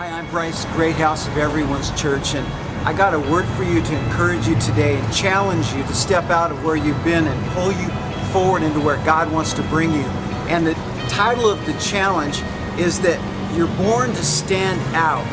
Hi, I'm Bryce, Great House of Everyone's Church, and I got a word for you to encourage you today and challenge you to step out of where you've been and pull you forward into where God wants to bring you. And the title of the challenge is that you're born to stand out.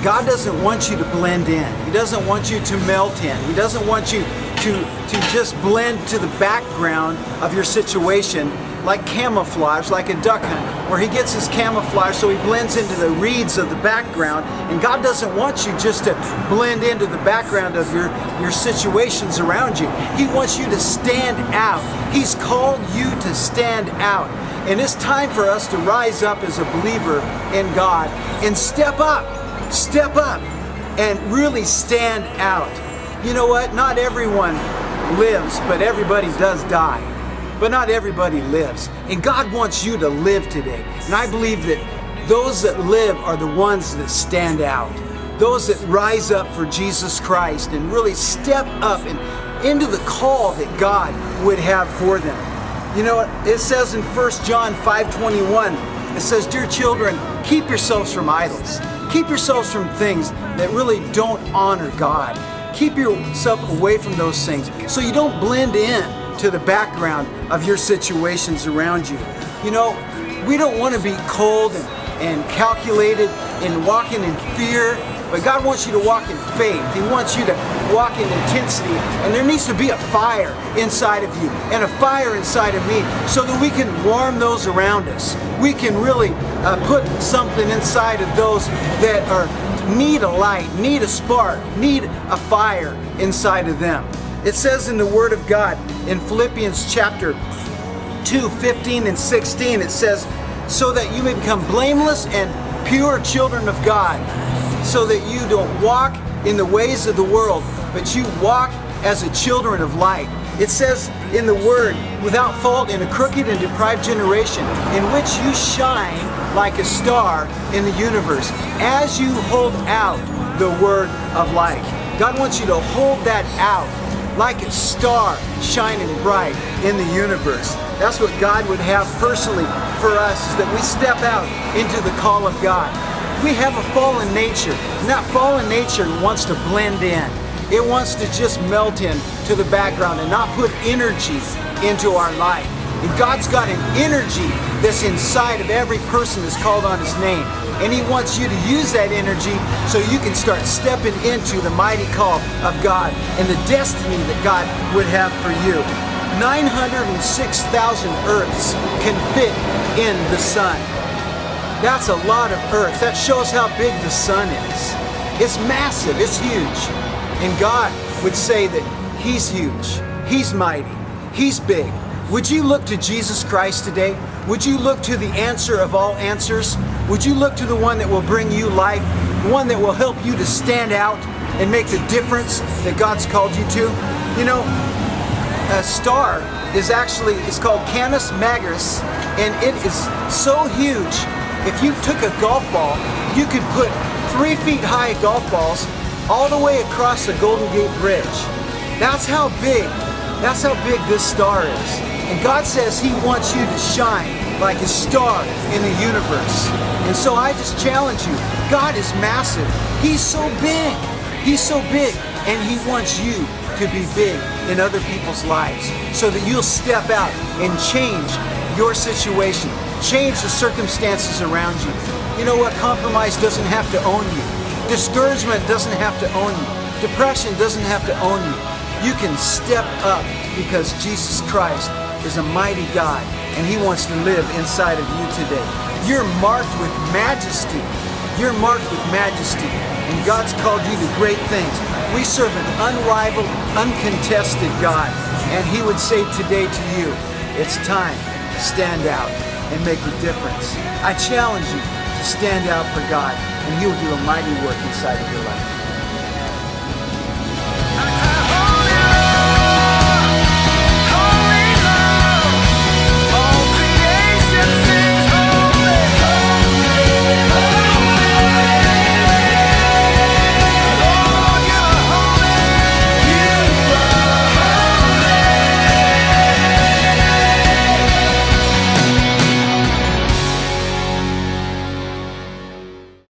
God doesn't want you to blend in. He doesn't want you to melt in. He doesn't want you to just blend to the background of your situation like camouflage, like a duck hunt, where he gets his camouflage so he blends into the reeds of the background. And God doesn't want you just to blend into the background of your situations around you. He wants you to stand out. He's called you to stand out. And it's time for us to rise up as a believer in God and step up and really stand out. You know what? Not everyone lives, but everybody does die. But not everybody lives. And God wants you to live today. And I believe that those that live are the ones that stand out. Those that rise up for Jesus Christ and really step up and into the call that God would have for them. You know, it says in 1 John 5:21, it says, "Dear children, keep yourselves from idols. Keep yourselves from things that really don't honor God. Keep yourself away from those things so you don't blend in to the background of your situations around you." You know, we don't want to be cold and calculated and walking in fear, but God wants you to walk in faith. He wants you to walk in intensity, and there needs to be a fire inside of you and a fire inside of me so that we can warm those around us. We can really put something inside of those that need a light, need a spark, need a fire inside of them. It says in the Word of God in Philippians chapter 2, 15 and 16, it says, "So that you may become blameless and pure children of God, so that you don't walk in the ways of the world, but you walk as a children of light." It says in the Word, "Without fault in a crooked and deprived generation, in which you shine like a star in the universe, as you hold out the word of light." God wants you to hold that out like a star shining bright in the universe. That's what God would have personally for us, is that we step out into the call of God. We have a fallen nature, and that fallen nature wants to blend in. It wants to just melt in to the background and not put energy into our life. And God's got an energy that's inside of every person that's called on His name. And He wants you to use that energy so you can start stepping into the mighty call of God and the destiny that God would have for you. 906,000 Earths can fit in the sun. That's a lot of Earth. That shows how big the sun is. It's massive. It's huge. And God would say that He's huge. He's mighty. He's big. Would you look to Jesus Christ today? Would you look to the answer of all answers? Would you look to the one that will bring you life, the one that will help you to stand out and make the difference that God's called you to? You know, a star is actually, it's called Canis Majoris, and it is so huge. If you took a golf ball, you could put 3 feet high golf balls all the way across the Golden Gate Bridge. That's how big this star is. And God says He wants you to shine like a star in the universe. And so I just challenge you. God is massive. He's so big. He's so big. And He wants you to be big in other people's lives so that you'll step out and change your situation. Change the circumstances around you. You know what? Compromise doesn't have to own you. Discouragement doesn't have to own you. Depression doesn't have to own you. You can step up because Jesus Christ is a mighty God, and He wants to live inside of you today. You're marked with majesty. You're marked with majesty, and God's called you to great things. We serve an unrivaled, uncontested God, and He would say today to you, it's time to stand out and make a difference. I challenge you to stand out for God, and He will do a mighty work inside of your life.